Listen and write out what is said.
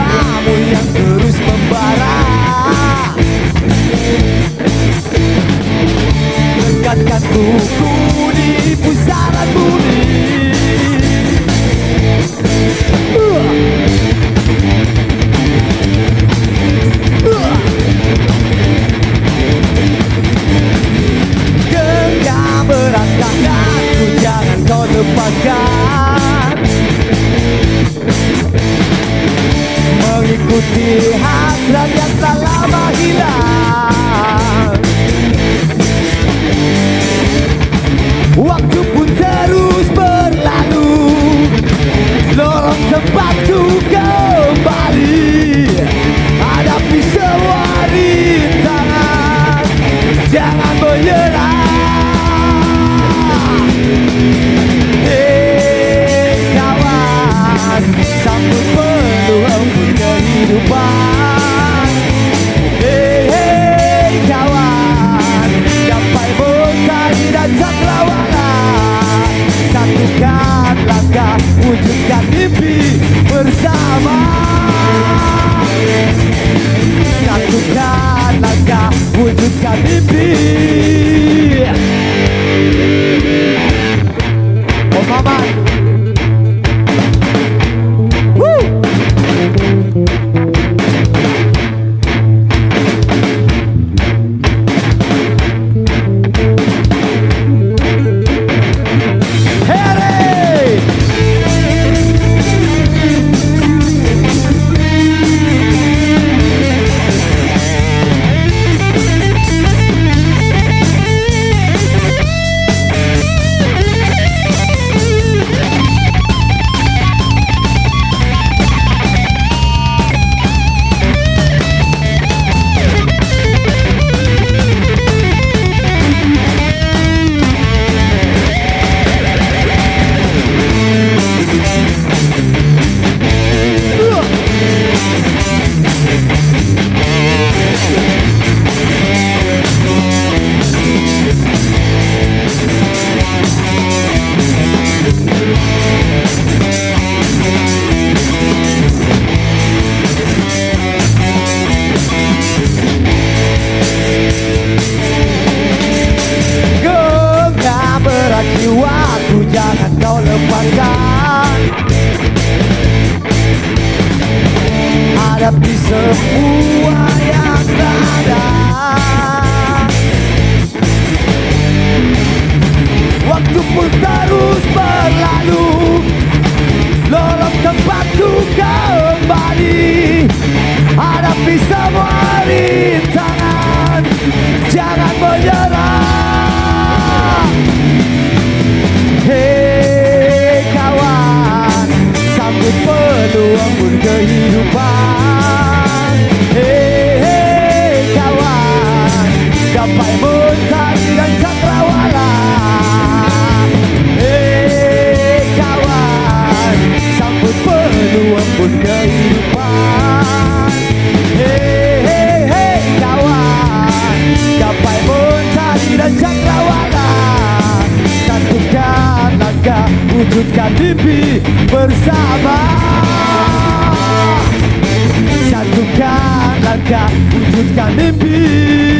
jiwamu yang terus membara. Dekatkan tubuhku di pusaran bumi. Genggam erat tanganku, jangan kau lepaskan. Mengikuti hasrat yang tak lama hilang. Waktu pun terus berlalu, lorong tempatku kembali. Hadapi semua rintangan, jangan menyerah. Kawan, sambut peluang kehidupan. Kawan, gapai berkali dan cakrawala. Satukan langkah, wujudkan mimpi bersama. Satukan langkah, wujudkan mimpi. Oh mama. Jiwaku jangan kau lepaskan. Hadapi semua yang ada. Waktu pun terus berlalu, lorong tempatku kembali. Hadapi semua rintangan, jangan menyerah. Hei kawan, sambut peluang kehidupan. Hei kawan, gapai mentari dan cakrawala. Hei kawan, sambut peluang kehidupan. Hei kawan, gapai mentari dan cakrawala. Satukan langkah, wujudkan mimpi bersama. Satukan langkah, wujudkan mimpi.